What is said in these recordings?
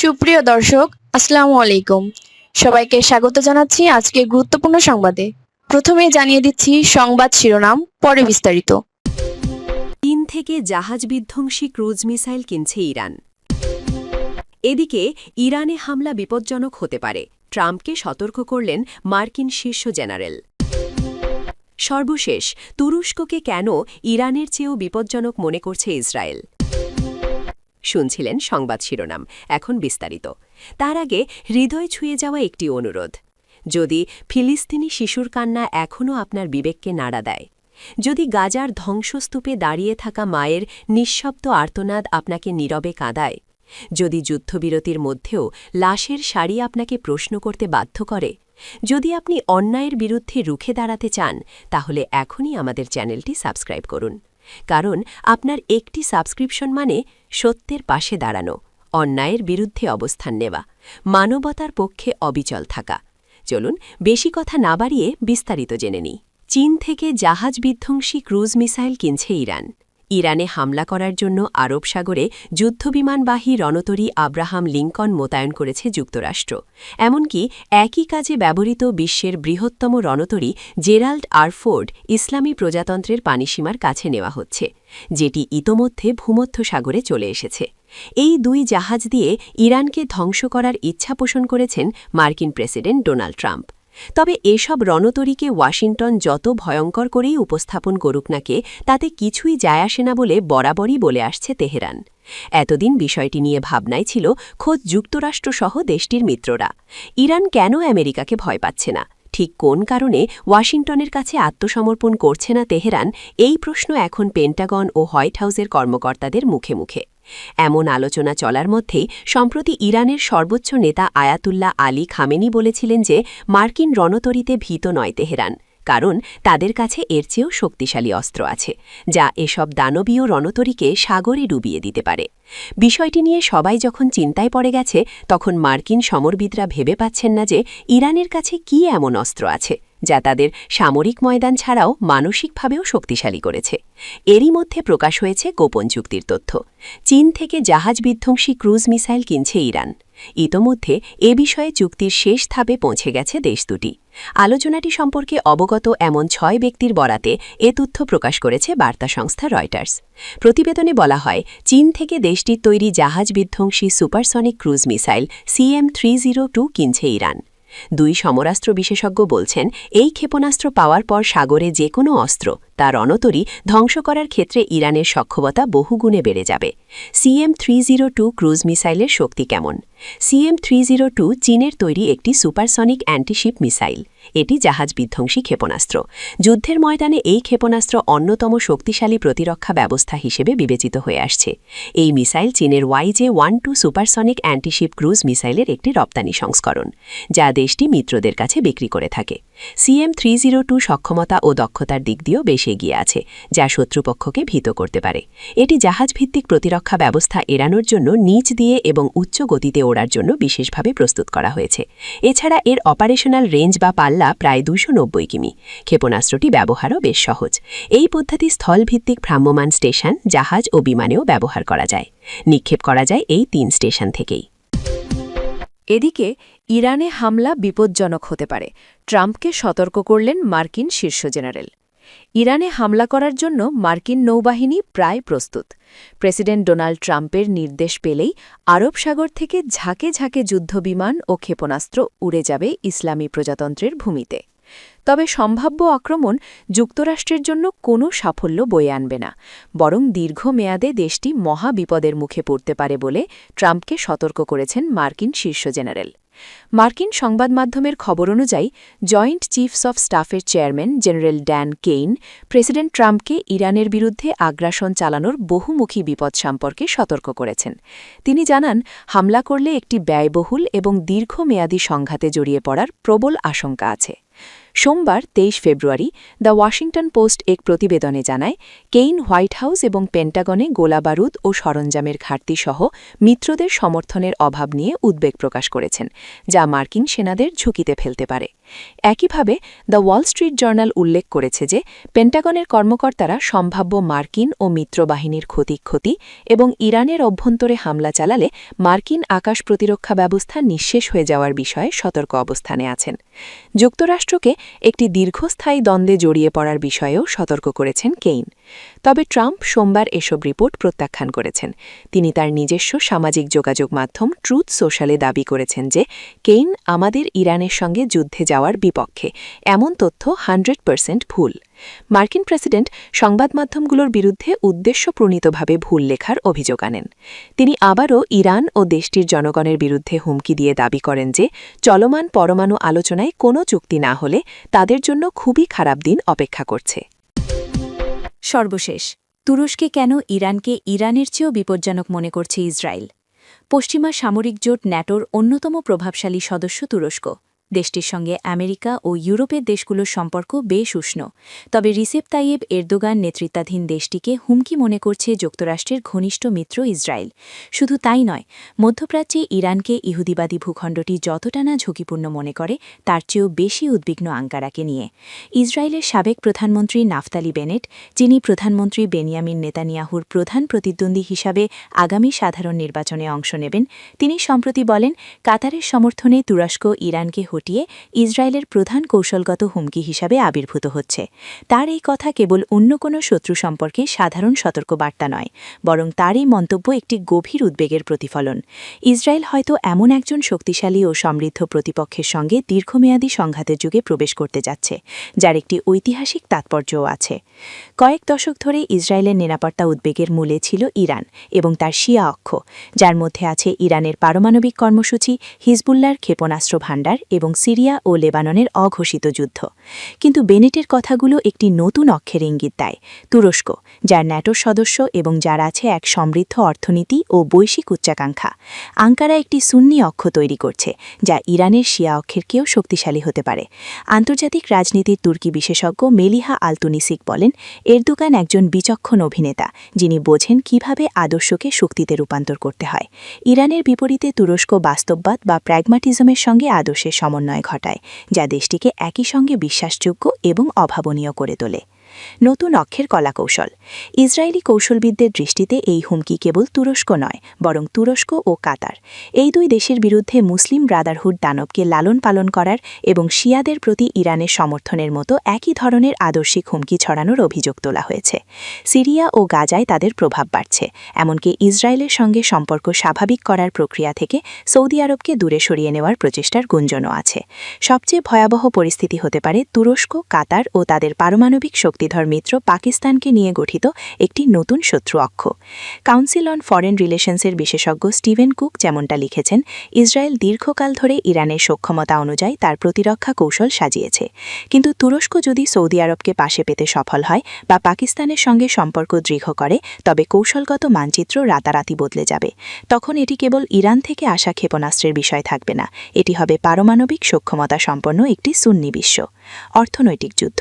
সুপ্রিয় দর্শক, আসসালামু আলাইকুম। সবাইকে স্বাগত জানাচ্ছি আজকে গুরুত্বপূর্ণ সংবাদে। প্রথমে জানিয়ে দিচ্ছি সংবাদ শিরোনাম, পরে বিস্তারিত। চীন থেকে জাহাজ বিধ্বংসী ক্রুজ মিসাইল কিনছে ইরান। এদিকে ইরানে হামলা বিপজ্জনক হতে পারে, ট্রাম্পকে সতর্ক করলেন মার্কিন শীর্ষ জেনারেল। সর্বশেষ, তুরস্ককে কেন ইরানের চেয়েও বিপজ্জনক মনে করছে ইসরায়েল। শুনছিলেন সংবাদ শিরোনাম, এখন বিস্তারিত। তার আগে হৃদয় ছুঁয়ে যাওয়া একটি অনুরোধ। যদি ফিলিস্তিনি শিশুর কান্না এখনও আপনার বিবেককে নাড়া দেয়, যদি গাজার ধ্বংসস্তূপে দাঁড়িয়ে থাকা মায়ের নিঃশব্দ আর্তনাদ আপনাকে নীরবে কাঁদায়, যদি যুদ্ধবিরতির মধ্যেও লাশের সারি আপনাকে প্রশ্ন করতে বাধ্য করে, যদি আপনি অন্যায়ের বিরুদ্ধে রুখে দাঁড়াতে চান, তাহলে এখনই আমাদের চ্যানেলটি সাবস্ক্রাইব করুন। কারণ আপনার একটি সাবস্ক্রিপশন মানে সত্যের পাশে দাঁড়ানো, অন্যায়ের বিরুদ্ধে অবস্থান নেওয়া, মানবতার পক্ষে অবিচল থাকা। চলুন বেশি কথা না বাড়িয়ে বিস্তারিত জেনে নিই। চীন থেকে জাহাজ বিধ্বংসী ক্রুজ মিসাইল কিনছে ইরান। ইরানে হামলা করার জন্য আরব সাগরে যুদ্ধবিমানবাহী রণতরী আব্রাহাম লিঙ্কন মোতায়েন করেছে যুক্তরাষ্ট্র। এমনকি একই কাজে ব্যবহৃত বিশ্বের বৃহত্তম রণতরী জেরাল্ড আর ফোর্ড ইসলামী প্রজাতন্ত্রের পানিসীমার কাছে নেওয়া হচ্ছে, যেটি ইতোমধ্যে ভূমধ্য সাগরে চলে এসেছে। এই দুই জাহাজ দিয়ে ইরানকে ধ্বংস করার ইচ্ছা পোষণ করেছেন মার্কিন প্রেসিডেন্ট ডোনাল্ড ট্রাম্প। তবে এসব রণতরীকে ওয়াশিংটন যত ভয়ঙ্কর করেই উপস্থাপন করুক নাকে, তাতে কিছুই যায় আসে না বলে বরাবরই বলে আসছে তেহরান। এতদিন বিষয়টি নিয়ে ভাবনায় ছিল খোদ যুক্তরাষ্ট্রসহ দেশটির মিত্ররা। ইরান কেন আমেরিকাকে ভয় পাচ্ছে না, ঠিক কোন কারণে ওয়াশিংটনের কাছে আত্মসমর্পণ করছে না তেহরান, এই প্রশ্ন এখন পেন্টাগন ও হোয়াইট হাউসের কর্মকর্তাদের মুখে মুখে। এমন আলোচনা চলার মধ্যেই সম্প্রতি ইরানের সর্বোচ্চ নেতা আয়াতুল্লাহ আলী খামেনি বলেছিলেন যে মার্কিন রণতরীতে ভীত নয় তেহরান, কারণ তাদের কাছে এর চেয়েও শক্তিশালী অস্ত্র আছে, যা এসব দানবীয় রণতরীকে সাগরে ডুবিয়ে দিতে পারে। বিষয়টি নিয়ে সবাই যখন চিন্তায় পড়ে গেছে, তখন মার্কিন সমরবিদরা ভেবে পাচ্ছেন না যে ইরানের কাছে কী এমন অস্ত্র আছে যা তাদের সামরিক ময়দান ছাড়াও মানসিকভাবেও শক্তিশালী করেছে। এরই মধ্যে প্রকাশ হয়েছে গোপন চুক্তির তথ্য। চীন থেকে জাহাজ বিধ্বংসী ক্রুজ মিসাইল কিনছে ইরান। ইতোমধ্যে এ বিষয়ে চুক্তির শেষ ধাপে পৌঁছে গেছে দেশ দুটি। আলোচনাটি সম্পর্কে অবগত এমন 6 ব্যক্তির বরাতে এ তথ্য প্রকাশ করেছে বার্তা সংস্থা রয়টার্স। প্রতিবেদনে বলা হয়, চীন থেকে দেশটির তৈরি জাহাজ বিধ্বংসী সুপারসনিক ক্রুজ মিসাইল CM-302 কিনছে ইরান। দুই সমরাস্ত্র বিশেষজ্ঞ বলছেন, এই ক্ষেপণাস্ত্র পাওয়ার পর সাগরে যে কোনো অস্ত্র, তার রণতরী ধ্বংস করার ক্ষেত্রে ইরানের সক্ষমতা বহুগুণে বেড়ে যাবে। CM-302 ক্রুজ মিসাইলের শক্তি কেমন? CM-302 চীনের তৈরি একটি সুপারসনিক অ্যান্টিশিপ মিসাইল। এটি জাহাজ বিধ্বংসী ক্ষেপণাস্ত্র। যুদ্ধের ময়দানে এই ক্ষেপণাস্ত্র অন্যতম শক্তিশালী প্রতিরক্ষা ব্যবস্থা হিসেবে বিবেচিত হয়ে আসছে। এই মিসাইল চীনের YJ-12 সুপারসনিক অ্যান্টিশিপ ক্রুজ মিসাইলের একটি রপ্তানি সংস্করণ, যা দেশটি মিত্রদের কাছে বিক্রি করে থাকে। CM-302 সক্ষমতা ও দক্ষতার দিক দিয়েও বেশ এগিয়ে আছে, যা শত্রুপক্ষকে ভীত করতে পারে। এটি জাহাজভিত্তিক প্রতিরক্ষা ব্যবস্থা এড়ানোর জন্য নিচ দিয়ে এবং উচ্চ গতিতে ওড়ার জন্য বিশেষভাবে প্রস্তুত করা হয়েছে। এছাড়া এর অপারেশনাল রেঞ্জ বা পাল্লা প্রায় 290 কিমি। ক্ষেপণাস্ত্রটি ব্যবহারও বেশ সহজ। এই পদ্ধতি স্থলভিত্তিক ভ্রাম্যমাণ স্টেশন, জাহাজ ও বিমানেও ব্যবহার করা যায়। নিক্ষেপ করা যায় এই 3 স্টেশন থেকেই। এদিকে ইরানে হামলা বিপজ্জনক হতে পারে, ট্রাম্পকে সতর্ক করলেন মার্কিন শীর্ষ জেনারেল। ইরানে হামলা করার জন্য মার্কিন নৌবাহিনী প্রায় প্রস্তুত। প্রেসিডেন্ট ডোনাল্ড ট্রাম্পের নির্দেশ পেলেই আরব সাগর থেকে ঝাঁকে ঝাঁকে যুদ্ধবিমান ও ক্ষেপণাস্ত্র উড়ে যাবে ইসলামী প্রজাতন্ত্রের ভূমিতে। তবে সম্ভাব্য আক্রমণ যুক্তরাষ্ট্রের জন্য কোনো সাফল্য বয়ে আনবে না, বরং দীর্ঘমেয়াদে দেশটি মহা বিপদের মুখে পড়তে পারে বলে ট্রাম্পকে সতর্ক করেছেন মার্কিন শীর্ষ জেনারেল। মার্কিন সংবাদ মাধ্যমের খবর অনুযায়ী জয়েন্ট চিফস অফ স্টাফের chairman general Dan Caine president ট্রাম্পকে ইরানের বিরুদ্ধে আগ্রাসন চালানোর বহুমুখী বিপদ সম্পর্কে সতর্ক করেছেন। তিনি জানান, হামলা করলে একটি ব্যয়বহুল এবং দীর্ঘমেয়াদী সংঘাতে জড়িয়ে পড়ার প্রবল আশঙ্কা আছে। সোমবার 23 ফেব্রুয়ারি দ্য ওয়াশিংটন পোস্ট এক প্রতিবেদনে জানায়, কেইন হোয়াইট হাউস এবং পেন্টাগনে গোলাবারুদ ও সরঞ্জামের ঘাটতিসহ মিত্রদের সমর্থনের অভাব নিয়ে উদ্বেগ প্রকাশ করেছেন, যা মার্কিন সেনাদের ঝুঁকিতে ফেলতে পারে। একইভাবে দ্য ওয়াল স্ট্রিট জার্নাল উল্লেখ করেছে যে পেন্টাগনের কর্মকর্তারা সম্ভাব্য মার্কিন ও মিত্রবাহিনীর ক্ষতি এবং ইরানের অভ্যন্তরে হামলা চালালে মার্কিন আকাশ প্রতিরক্ষা ব্যবস্থা নিঃশেষ হয়ে যাওয়ার বিষয়ে সতর্ক অবস্থানে আছেন। যুক্তরাষ্ট্রকে একটি দীর্ঘস্থায়ী দ্বন্দ্বে জড়িয়ে পড়ার বিষয়েও সতর্ক করেছেন কেইন। তবে ট্রাম্প সোমবার এসব রিপোর্ট প্রত্যাখ্যান করেছেন। তিনি তার নিজস্ব সামাজিক যোগাযোগ মাধ্যম ট্রুথ সোশ্যালে দাবি করেছেন যে কেইন আমাদের ইরানের সঙ্গে যুদ্ধে যাওয়ার বিপক্ষে, এমন তথ্য 100% ভুল। মার্কিন প্রেসিডেন্ট সংবাদ মাধ্যমগুলোর বিরুদ্ধে উদ্দেশ্যপ্রণীতভাবে ভুল লেখার অভিযোগ আনেন। তিনি আবারও ইরান ও দেশটির জনগণের বিরুদ্ধে হুমকি দিয়ে দাবি করেন যে চলমান পরমাণু আলোচনায় কোনো চুক্তি না হলে তাদের জন্য খুবই খারাপ দিন অপেক্ষা করছে। সর্বশেষ, তুরস্কে কেন ইরানকে ইরানের চেয়েও বিপজ্জনক মনে করছে ইসরায়েল? পশ্চিমা সামরিক জোট ন্যাটোর অন্যতম প্রভাবশালী সদস্য তুরস্ক। দেশটির সঙ্গে আমেরিকা ও ইউরোপের দেশগুলোর সম্পর্ক বেশ উষ্ণ। তবে রিসেপ তাইয়েব এরদোগান নেতৃত্বাধীন দেশটিকে হুমকি মনে করছে যুক্তরাষ্ট্রের ঘনিষ্ঠ মিত্র ইসরায়েল। শুধু তাই নয়, মধ্যপ্রাচ্যে ইরানকে ইহুদিবাদী ভূখণ্ডটি যতটা না ঝুঁকিপূর্ণ মনে করে তার চেয়েও বেশি উদ্বিগ্ন আঙ্কারাকে নিয়ে। ইসরায়েলের সাবেক প্রধানমন্ত্রী নাফতালি বেনেট, যিনি প্রধানমন্ত্রী বেনিয়ামিন নেতানিয়াহুর প্রধান প্রতিদ্বন্দ্বী হিসাবে আগামী সাধারণ নির্বাচনে অংশ নেবেন, তিনি সম্প্রতি বলেন কাতারের সমর্থনে তুরস্ক ইরানকে হটিয়ে ইসরায়েলের প্রধান কৌশলগত হুমকি হিসাবে আবির্ভূত হচ্ছে। তার এই কথা কেবল অন্য কোনো শত্রু সম্পর্কে সাধারণ সতর্কবার্তা নয়, বরং তার এই মন্তব্য একটি গভীর উদ্বেগের প্রতিফলন। ইসরায়েল হয়তো এমন একজন শক্তিশালী ও সমৃদ্ধ প্রতিপক্ষের সঙ্গে দীর্ঘমেয়াদী সংঘাতের যুগে প্রবেশ করতে যাচ্ছে, যার একটি ঐতিহাসিক তাৎপর্যও আছে। কয়েক দশক ধরে ইসরায়েলের নিরাপত্তা উদ্বেগের মূলে ছিল ইরান এবং তার শিয়া অক্ষ, যার মধ্যে আছে ইরানের পারমাণবিক কর্মসূচি, হিজবুল্লাহর ক্ষেপণাস্ত্র ভাণ্ডার এবং সিরিয়া ও লেবাননের অঘোষিত যুদ্ধ। কিন্তু বেনেটের কথাগুলো একটি নতুন অক্ষের ইঙ্গিত দেয়। তুরস্ক, যার ন্যাটোর সদস্য এবং যার আছে এক সমৃদ্ধ অর্থনীতি ও বৈশ্বিক উচ্চাকাঙ্ক্ষা, আঙ্কারা একটি সুন্নি অক্ষ তৈরি করছে, যা ইরানের শিয়া অক্ষেরকেও শক্তিশালী হতে পারে। আন্তর্জাতিক রাজনীতির তুর্কি বিশেষজ্ঞ মেলিহা আলতুনিসিক বলেন, এরদোগান একজন বিচক্ষণ অভিনেতা, যিনি বোঝেন কিভাবে আদর্শকে শক্তিতে রূপান্তর করতে হয়। ইরানের বিপরীতে তুরস্ক বাস্তববাদ বা প্র্যাগমাটিজমের সঙ্গে আদর্শের সমন্বয় ঘটায়, যা দেশটিকে একই সঙ্গে বিশ্বাসযোগ্য এবং অভাবনীয় করে তোলে। নতুন অক্ষের কলাকৌশল। ইসরায়েলি কৌশলবিদদের দৃষ্টিতে এই হুমকি কেবল তুরস্ক নয়, বরং তুরস্ক ও কাতার, এই দুই দেশের বিরুদ্ধে মুসলিম ব্রাদারহুড দানবকে লালন পালন করার এবং শিয়াদের প্রতি ইরানের সমর্থনের মতো একই ধরনের আদর্শিক হুমকি ছড়ানোর অভিযোগ তোলা হয়েছে। সিরিয়া ও গাজায় তাদের প্রভাব বাড়ছে, এমনকি ইসরায়েলের সঙ্গে সম্পর্ক স্বাভাবিক করার প্রক্রিয়া থেকে সৌদি আরবকে দূরে সরিয়ে নেওয়ার প্রচেষ্টার গুঞ্জনও আছে। সবচেয়ে ভয়াবহ পরিস্থিতি হতে পারে তুরস্ক, কাতার ও তাদের পারমাণবিক শক্তিধর মিত্র পাকিস্তানকে নিয়ে গঠিত একটি নতুন শত্রু অক্ষ। কাউন্সিল অন ফরেন রিলেশনসের বিশেষজ্ঞ স্টিভেন কুক যেমনটা লিখেছেন, ইসরায়েল দীর্ঘকাল ধরে ইরানের সক্ষমতা অনুযায়ী তার প্রতিরক্ষা কৌশল সাজিয়েছে। কিন্তু তুরস্ক যদি সৌদি আরবকে পাশে পেতে সফল হয় বা পাকিস্তানের সঙ্গে সম্পর্ক দৃঢ় করে, তবে কৌশলগত মানচিত্র রাতারাতি বদলে যাবে। তখন এটি কেবল ইরান থেকে আসা ক্ষেপণাস্ত্রের বিষয় থাকবে না, এটি হবে পারমাণবিক সক্ষমতা সম্পন্ন একটি সুন্নি বিশ্ব। অর্থনৈতিক যুদ্ধ।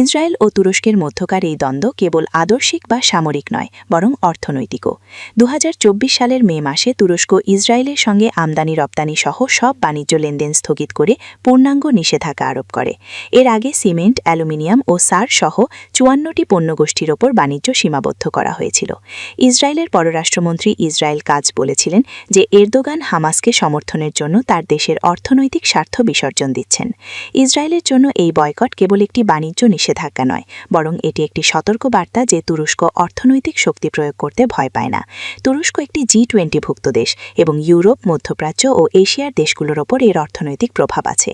ইসরায়েল ও তুরস্কের মধ্যকার এই দ্বন্দ্ব কেবল আদর্শিক বা সামরিক নয়, বরং অর্থনৈতিকও। 2024 সালের মে মাসে তুরস্ক ইসরায়েলের সঙ্গে আমদানি রপ্তানি সহ সব বাণিজ্য লেনদেন স্থগিত করে পূর্ণাঙ্গ নিষেধাজ্ঞা আরোপ করে। এর আগে সিমেন্ট, অ্যালুমিনিয়াম ও সার সহ 54টি পণ্যগোষ্ঠীর ওপর বাণিজ্য সীমাবদ্ধ করা হয়েছিল। ইসরায়েলের পররাষ্ট্রমন্ত্রী ইসরায়েল কাজ বলেছিলেন যে এরদোগান হামাসকে সমর্থনের জন্য তার দেশের অর্থনৈতিক স্বার্থ বিসর্জন দিচ্ছেন। ইসরায়েলের জন্য এই বয়কট কেবল একটি বাণিজ্য নিষেধাজ্ঞা নয়, বরং এটি একটি সতর্কবার্তা যে তুরস্ক অর্থনৈতিক শক্তি প্রয়োগ করতে ভয় পায় না। তুরস্ক একটি G20ভুক্ত দেশ এবং ইউরোপ, মধ্যপ্রাচ্য ও এশিয়ার দেশগুলোর ওপর এর অর্থনৈতিক প্রভাব আছে।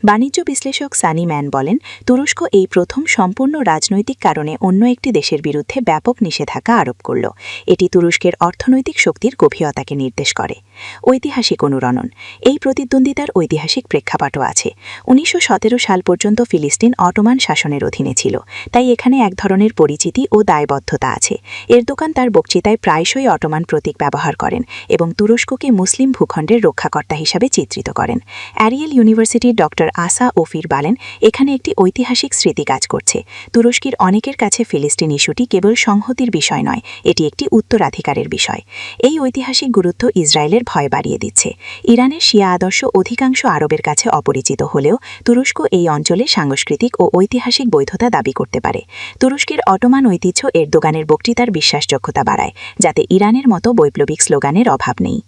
বাণিজ্য বিশ্লেষক সানি ম্যান বলেন, তুরস্ক এই প্রথম সম্পূর্ণ রাজনৈতিক কারণে অন্য একটি দেশের বিরুদ্ধে ব্যাপক নিষেধাজ্ঞা আরোপ করল। এটি তুরস্কের অর্থনৈতিক শক্তির গভীরতাকে নির্দেশ করে। ঐতিহাসিক অনুরণন। এই প্রতিদ্বন্দ্বিতার ঐতিহাসিক প্রেক্ষাপটও আছে। 1917 সাল পর্যন্ত ফিলিস্তিন অটোমান শাসনের অধীনে ছিল, তাই এখানে এক ধরনের পরিচিতি ও দায়বদ্ধতা আছে। এরদোগান তার বক্তৃতায় প্রায়শই অটোমান প্রতীক ব্যবহার করেন এবং তুরস্ককে মুসলিম ভূখণ্ডের রক্ষাকর্তা হিসাবে চিত্রিত করেন। অ্যারিয়েল ইউনিভার্সিটির ডক্টর আসা ওফির বলেন, এখানে একটি ঐতিহাসিক স্মৃতি কাজ করছে। তুরস্কের অনেকের কাছে ফিলিস্তিন ইস্যুটি কেবল সংহতির বিষয় নয়, এটি একটি উত্তরাধিকারের বিষয়। এই ঐতিহাসিক গুরুত্ব ইসরায়েলের ভয় বাড়িয়ে দিচ্ছে। ইরানের শিয়া আদর্শ অধিকাংশ আরবের কাছে অপরিচিত হলেও তুরস্ক এই অঞ্চলে সাংস্কৃতিক ও ঐতিহাসিক বৈধতা দাবি করতে পারে। তুরস্কের অটোমান ঐতিহ্য এরদোগানের বক্তৃতার বিশ্বাসযোগ্যতা বাড়ায়, যাতে ইরানের মতো বৈপ্লবিক স্লোগানের অভাব নেই।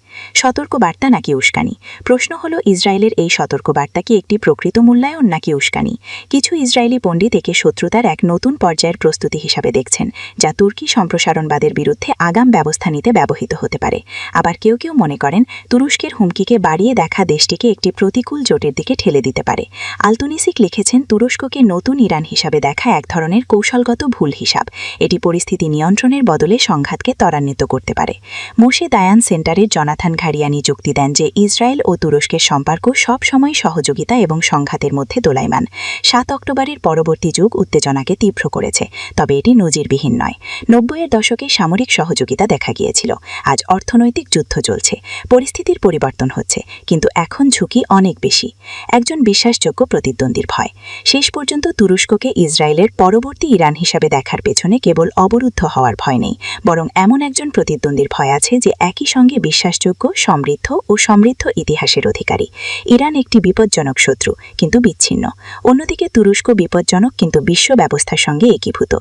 সতর্কবার্তা নাকি উস্কানি? প্রশ্ন হলো, ইসরায়েলের এই সতর্কবার্তা কি একটি প্রকৃত মূল্যায়ন নাকি উস্কানি? কিছু ইসরায়েলি পণ্ডিত একে শত্রুতার এক নতুন পর্যায়ের প্রস্তুতি হিসাবে দেখছেন, যা তুর্কি সম্প্রসারণবাদের বিরুদ্ধে আগাম ব্যবস্থা নিতে ব্যবহৃত হতে পারে। আবার কেউ কেউ মনে করেন, তুরস্কের হুমকিকে বাড়িয়ে দেখা দেশটিকে একটি প্রতিকূল জোটের দিকে ঠেলে দিতে পারে। আলতুনিসিক লিখেছেন, তুরস্ককে নতুন ইরান হিসাবে দেখা এক ধরনের কৌশলগত ভুল হিসাব। এটি পরিস্থিতি নিয়ন্ত্রণের বদলে সংঘাতকে ত্বরান্বিত করতে পারে। মোশে দায়ান সেন্টারের জনাথান ঘারিয়ানি যুক্তি দেন যে ইসরায়েল ও তুরস্কের সম্পর্ক সব সময় সহযোগিতা এবং সংঘাতের মধ্যে দোলায়মান। ৭ অক্টোবরের পরবর্তী যুগ উত্তেজনাকে তীব্র করেছে, তবে এটি নজিরবিহীন নয়। ৯০-এর দশকে সামরিক সহযোগিতা দেখা গিয়েছিল, আজ অর্থনৈতিক যুদ্ধ চলছে। পরিস্থিতির পরিবর্তন হচ্ছে, কিন্তু এখন ঝুঁকি অনেক বেশি। একজন বিশ্বাসযোগ্য প্রতিদ্বন্দ্বীর ভয়। শেষ পর্যন্ত তুরস্ককে ইসরায়েলের পরবর্তী ইরান হিসাবে দেখার পেছনে কেবল অবরুদ্ধ হওয়ার ভয় নেই, বরং এমন একজন প্রতিদ্বন্দ্বীর ভয় আছে যে একই সঙ্গে বিশ্বাসযোগ্য, সমৃদ্ধ ও সমৃদ্ধ ইতিহাসের অধিকারী। ইরান একটি বিপজ্জনক শত্রু, কিন্তু বিচ্ছিন্ন। অন্যদিকে তুরস্ক বিপজ্জনক কিন্তু বিশ্ব ব্যবস্থার সঙ্গে একীভূত।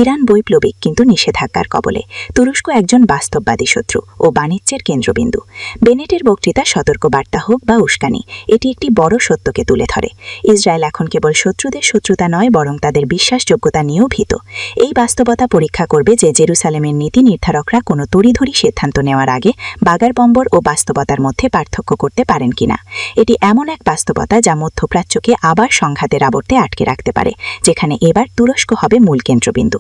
ইরান বৈপ্লবিক কিন্তু নিষেধাজ্ঞার কবলে। তুরস্ক একজন বাস্তববাদী শত্রু ও বাণিজ্যের কেন্দ্রবিন্দু। বেনেটের বক্তৃতা সতর্কবার্তা হোক বা উস্কানি, এটি একটি বড় সত্যকে তুলে ধরে। ইসরায়েল এখন কেবল শত্রুদের শত্রুতা নয়, বরং তাদের বিশ্বাসযোগ্যতা নিয়েও ভীত। এই বাস্তবতা পরীক্ষা করবে যে জেরুসালেমের নীতি নির্ধারকরা কোনো তড়িঘড়ি সিদ্ধান্ত নেওয়ার আগে বাগারবম্বর ও বাস্তবতার মধ্যে পার্থক্য করতে পারেন কিনা। এটি এমন এক বাস্তবতা যা মধ্যপ্রাচ্যকে আবার সংঘাতের আবর্তে আটকে রাখতে পারে, যেখানে এবার তুরস্ক হবে মূল কেন্দ্রবিন্দু।